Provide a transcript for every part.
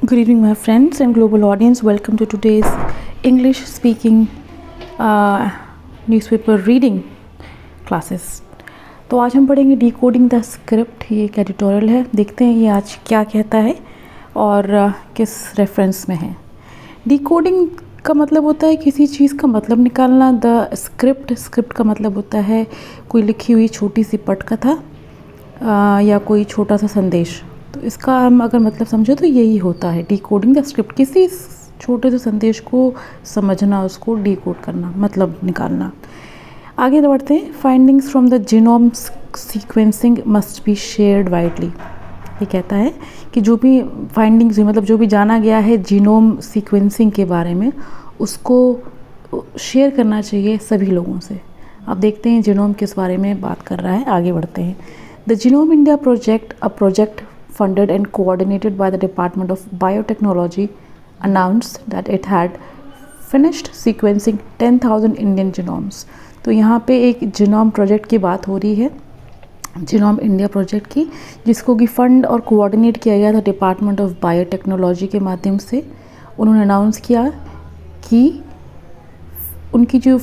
Good evening, my friends and global audience. Welcome to today's English speaking newspaper reading classes. तो आज हम पढ़ेंगे decoding the script. ये एक एडिटोरियल है, देखते हैं ये आज क्या कहता है और किस रेफरेंस में है। डिकोडिंग का मतलब होता है किसी चीज़ का मतलब निकालना। द स्क्रिप्ट का मतलब होता है कोई लिखी हुई छोटी सी पटकथा या कोई छोटा सा संदेश। तो इसका हम अगर मतलब समझो तो यही होता है डिकोडिंग द स्क्रिप्ट, किसी छोटे से संदेश को समझना, उसको डिकोड करना, मतलब निकालना। आगे बढ़ते हैं। Findings from the genome sequencing must be shared widely. ये कहता है कि जो भी फाइंडिंग्स हुई, मतलब जो भी जाना गया है जीनोम सीक्वेंसिंग के बारे में, उसको शेयर करना चाहिए सभी लोगों से। अब देखते हैं जीनोम किस बारे में बात कर रहा है। आगे बढ़ते हैं। The genome India project, a project funded and coordinated by the Department of Biotechnology, announced that it had finished sequencing 10,000 Indian genomes। तो यहाँ पे एक जीनोम प्रोजेक्ट की बात हो रही है, जीनोम इंडिया प्रोजेक्ट की, जिसको कि फंड और कोऑर्डिनेट किया गया था डिपार्टमेंट ऑफ बायोटेक्नोलॉजी के माध्यम से। उन्होंने अनाउंस किया कि उनकी जो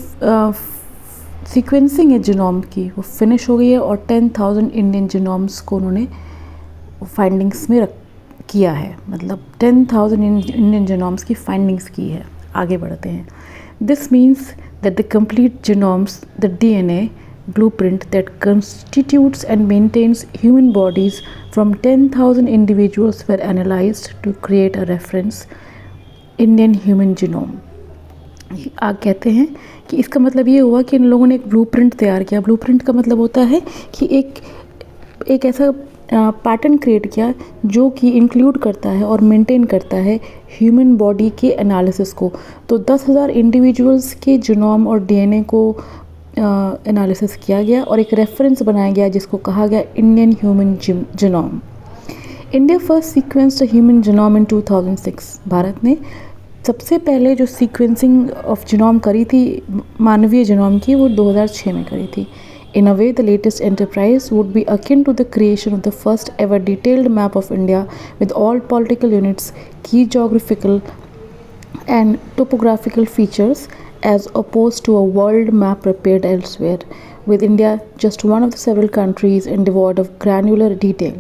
सीक्वेंसिंग है जीनोम की वो फिनिश हो गई है और 10,000 इंडियन जीनोम्स को उन्होंने फाइंडिंग्स में किया है, मतलब 10,000 इंडियन जीनोम्स की फाइंडिंग्स की है। आगे बढ़ते हैं। This means that the complete genomes, the DNA blueprint that constitutes and maintains human bodies from 10,000 individuals were analysed to create a reference Indian human genome. आगे कहते हैं कि इसका मतलब ये हुआ कि इन लोगों ने एक ब्लूप्रिंट तैयार किया। ब्लूप्रिंट का मतलब होता है कि एक ऐसा पैटर्न क्रिएट किया जो कि इंक्लूड करता है और मेंटेन करता है ह्यूमन बॉडी के एनालिसिस को। तो 10,000 इंडिविजुअल्स के जीनोम और डीएनए को एनालिसिस किया गया और एक रेफरेंस बनाया गया जिसको कहा गया Indian human genome. India first sequenced human genome in 2006। Bharat ने सबसे पहले जो सीक्वेंसिंग ऑफ जीनोम करी थी मानवीय जीनोम की, वो 2006 में करी थी। In a way, the latest enterprise would be akin to the creation of the first ever detailed map of India with all political units, key geographical and topographical features, as opposed to a world map prepared elsewhere, with India just one of the several countries and devoid of granular detail।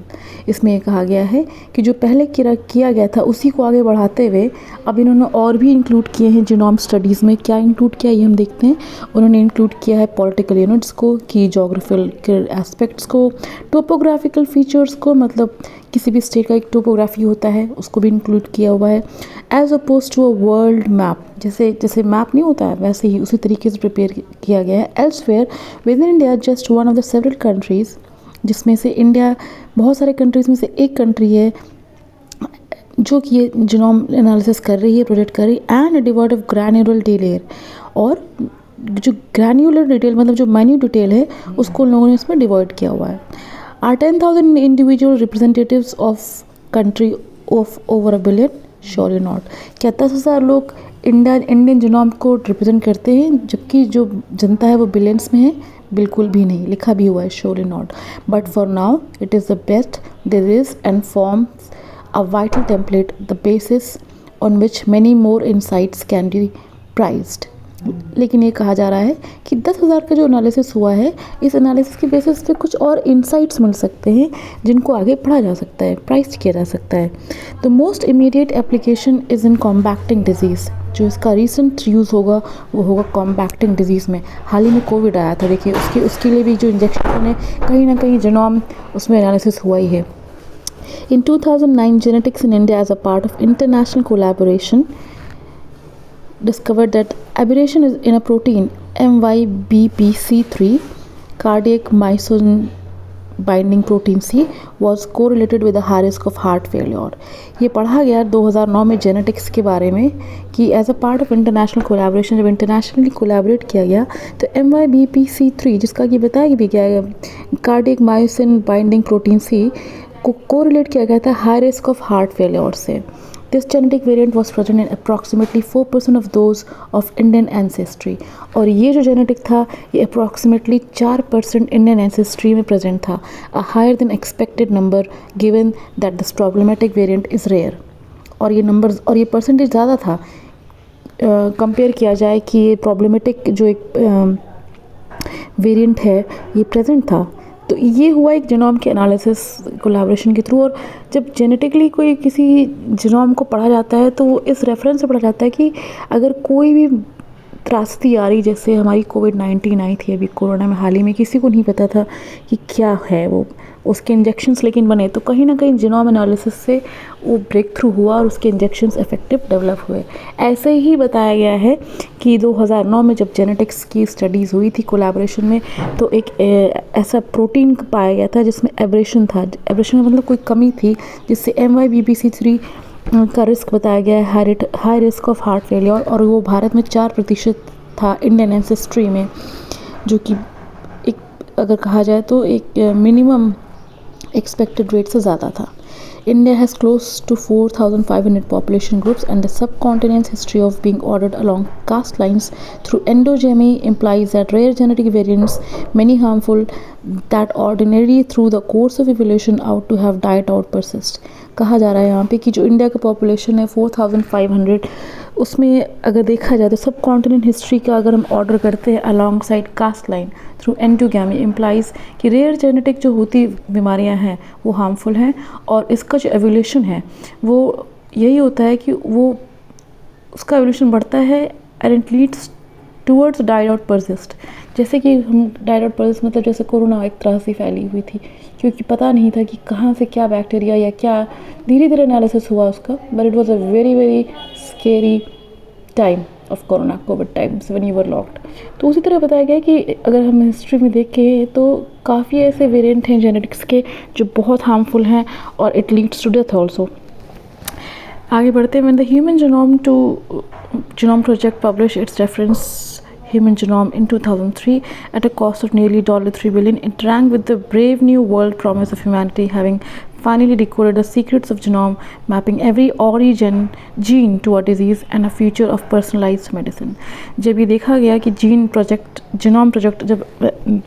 इसमें ये कहा गया है कि जो पहले किया गया था उसी को आगे बढ़ाते हुए अब इन्होंने और भी इंक्लूड किए हैं जीनोम स्टडीज़ में। क्या इंक्लूड किया ये हम देखते हैं। उन्होंने इंक्लूड किया है पॉलिटिकल यूनिट्स को, की जोग्राफिकल एस्पेक्ट्स को, टोपोग्राफिकल फीचर्स को, मतलब किसी भी स्टेट का एक टोपोग्राफी होता है उसको भी इंक्लूड किया हुआ है। As opposed to a world map, जैसे मैप नहीं होता है वैसे ही उसी तरीके से प्रिपेयर किया गया है। Elsewhere with in India just one of the several countries, जिसमें से इंडिया बहुत सारे कंट्रीज़ में से एक कंट्री है जो कि ये जीनोम एनालिसिस कर रही है, प्रोजेक्ट कर रही है। And devoid of granular detail, और जो ग्रैन्युलर डिटेल मतलब जो माइन्यूट डिटेल है उसको उन लोगों ने इसमें डिवॉइड किया हुआ है। Are 10,000 individual representatives of country of over a billion? Surely not. क्या 10,000 लोग इंडियन जीनोम को रिप्रेजेंट करते हैं जबकि जो जनता है वो बिलियंस में है? बिल्कुल भी नहीं। लिखा भी हुआ है surely not. But for now it is the best there is and forms a vital template, the basis on which many more insights can be prised. लेकिन ये कहा जा रहा है कि 10,000 का जो एनालिसिस हुआ है, इस एनालिसिस के बेसिस पे कुछ और इंसाइट्स मिल सकते हैं जिनको आगे पढ़ा जा सकता है, प्राइस किया जा सकता है। The most immediate application is in combating disease. जो इसका रिसेंट यूज़ होगा वो होगा कॉम्बैक्टिंग डिजीज़ में। हाल ही में कोविड आया था, देखिए उसके लिए भी जो इंजेक्शन है कहीं ना कहीं जीनोम उसमें एनालिसिस हुआ ही है। In 2009, genetics in India as a part of international collaboration discovered that aberration is in a protein MYBPC3, cardiac myosin binding protein C, was correlated with a high risk of heart failure। ये पढ़ा गया 2009 में genetics के बारे में कि as a part of international collaboration, जब internationally collaborate किया गया तो MYBPC3, जिसका कि बताया भी गया cardiac myosin binding protein C को कोरिलेट किया गया था high risk of heart failure से। This genetic variant was present in approximately 4% of those of Indian ancestry. और ये जो जेनेटिक था ये अप्रॉक्सीमेटली 4% इंडियन एंसेस्ट्री में प्रेजेंट था, a higher than expected number given that this problematic variant is rare. और ये नंबर्स और ये परसेंटेज ज़्यादा था कंपेयर किया जाए कि ये प्रॉब्लमेटिक जो एक वेरिएंट है ये प्रेजेंट था। तो ये हुआ एक जीनोम के एनालिसिस कोलैबोरेशन के थ्रू। और जब जेनेटिकली कोई किसी जीनोम को पढ़ा जाता है तो वो इस रेफरेंस से पढ़ा जाता है कि अगर कोई भी त्रासदी आ रही, जैसे हमारी कोविड-19 आई थी अभी कोरोना में हाल ही में, किसी को नहीं पता था कि क्या है वो, उसके इंजेक्शंस लेकिन बने, तो कहीं ना कहीं जीनोम एनालिसिस से वो ब्रेक थ्रू हुआ और उसके इंजेक्शंस इफेक्टिव डेवलप हुए। ऐसे ही बताया गया है कि 2009 में जब जेनेटिक्स की स्टडीज़ हुई थी कोलैबोरेशन में, तो एक ऐसा प्रोटीन पाया गया था जिसमें एब्रेशन था। एब्रेशन का मतलब कोई कमी थी, जिससे MYBPC3 का रिस्क बताया गया है, high risk of heart failure, और वो भारत में 4% था इंडियन एंसेस्ट्री में, जो कि एक अगर कहा जाए तो एक मिनिमम एक्सपेक्टेड रेट से ज़्यादा था। India has close to 4,500 population groups, and the subcontinent's history of being ordered along caste lines through endogamy implies that rare genetic variants, many harmful, that ordinarily through the course of evolution out to have died out persist। कहा जा रहा है यहाँ पे कि जो India का population है 4,500, उसमें अगर देखा जाए तो सब कॉन्टिनेंट हिस्ट्री का अगर हम ऑर्डर करते हैं alongside caste line through endogamy implies कि रेयर जेनेटिक जो होती बीमारियां हैं वो हार्मफुल हैं, और इसका जो एवोल्यूशन है वो यही होता है कि वो उसका एवोल्यूशन बढ़ता है and it leads towards died out persist. जैसे कि हम डाइड आउट परसिस्ट मतलब जैसे कोरोना एक तरह से फैली हुई थी, क्योंकि पता नहीं था कि कहाँ से क्या बैक्टीरिया या क्या, धीरे धीरे एनालिसिस हुआ उसका, but it was a very very scary time of corona, Covid times when you were locked. तो उसी तरह बताया गया कि अगर हम हिस्ट्री में देखें तो काफ़ी ऐसे वेरिएंट हैं जेनेटिक्स के जो बहुत हार्मफुल हैं और it leads to death also. आगे बढ़ते हैं। When the human genome project published its reference human genome in 2003 at a cost of nearly $3 billion, it rang with the brave new world promise of humanity having finally decoded the secrets of genome, mapping every origin gene to a disease and a future of personalized medicine। जब ये देखा गया कि genome project जब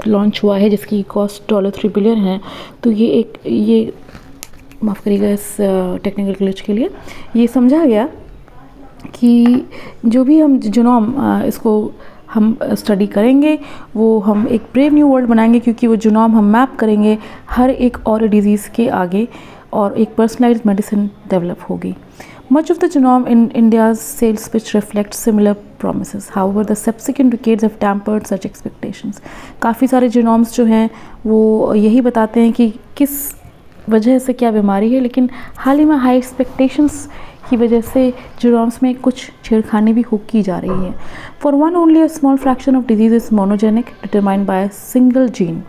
launch हुआ है जिसकी cost $3 billion है, तो ये माफ़ करिएगा इस टेक्निकल ग्लिच के लिए, ये समझा गया कि जो भी हम जीनोम इसको हम स्टडी करेंगे वो हम एक ब्रेव न्यू वर्ल्ड बनाएंगे, क्योंकि वो जीनोम हम मैप करेंगे हर एक और डिजीज़ के आगे और एक पर्सनलाइज्ड मेडिसिन डेवलप होगी। Much of the genome in India's sales pitch reflects similar promises. However, the subsequent decades have tempered such expectations। काफ़ी सारे जीनोम्स जो हैं वो यही बताते हैं कि किस वजह से क्या बीमारी है, लेकिन हाल ही में हाई एक्सपेक्टेशंस की वजह से जीनोम्स में कुछ छेड़खानी भी की जा रही है। For one only a small fraction of disease is monogenic determined by a single gene.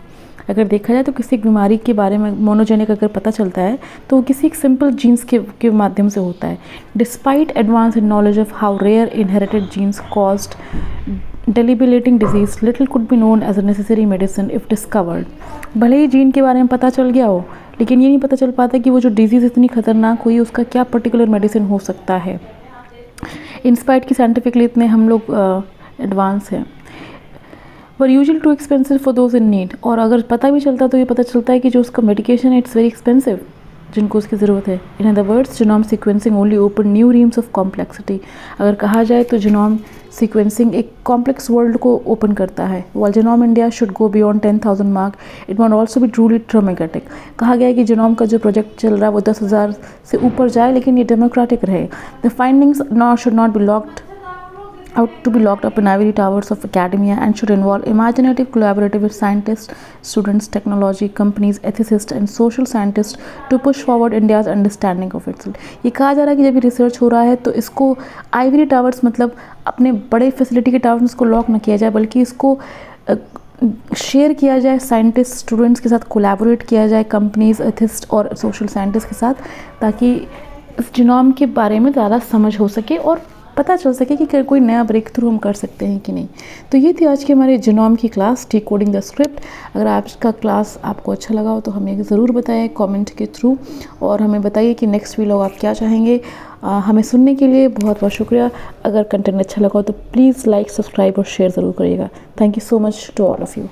अगर देखा जाए तो किसी एक बीमारी के बारे में मोनोजेनिक अगर पता चलता है तो वो किसी एक सिंपल जीन्स के माध्यम से होता है। Despite advance in knowledge of how rare inherited genes caused debilitating disease, little could be known as a necessary medicine if discovered। भले ही जीन के बारे में पता चल गया हो, लेकिन ये नहीं पता चल पाता कि वो जो डिजीज़ इतनी खतरनाक हुई उसका क्या पर्टिकुलर मेडिसिन हो सकता है। इंस्पाइट की साइंटिफिकली इतने हम लोग एडवांस हैं, पर usually too expensive for those in need. और अगर पता भी चलता तो ये पता चलता है कि जो उसका मेडिकेशन है इट्स वेरी एक्सपेंसिव, जिनको उसकी ज़रूरत है। In other words genome sequencing only open new reams of complexity. अगर कहा जाए तो जीनोम सीक्वेंसिंग एक कॉम्प्लेक्स वर्ल्ड को ओपन करता है। While genome India should go beyond 10,000 mark, it won't also be truly democratic. कहा गया है कि जीनोम का जो प्रोजेक्ट चल रहा है वो 10,000 से ऊपर जाए, लेकिन ये डेमोक्रेटिक रहे। The findings should not be locked up in ivory towers of academia and should involve imaginative collaborative with scientists, students, technology companies, ethicists and social scientists to push forward India's understanding of itself। ये कहा जा रहा है कि जब ये research हो रहा है तो इसको आइवरी टावर्स मतलब अपने बड़े फैसिलिटी के टावर्स में इसको लॉक न किया जाए, बल्कि इसको शेयर किया जाए साइंटिस्ट स्टूडेंट्स के साथ, कोलैबोरेट किया जाए कंपनीज, एथिस्ट और सोशल साइंटिस्ट के साथ, ताकि इस जीनोम के बारे में ज़्यादा समझ हो सके और पता चल सके कि कोई नया ब्रेक थ्रू हम कर सकते हैं कि नहीं। तो ये थी आज की हमारे जीनोम की क्लास, डिकोडिंग द स्क्रिप्ट। अगर आपका क्लास आपको अच्छा लगा हो तो हमें ज़रूर बताएं कमेंट के थ्रू, और हमें बताइए कि नेक्स्ट वीडियो आप क्या चाहेंगे। हमें सुनने के लिए बहुत बहुत शुक्रिया। अगर कंटेंट अच्छा लगा हो तो प्लीज़ लाइक, सब्सक्राइब और शेयर ज़रूर करिएगा। Thank you so much to all of you.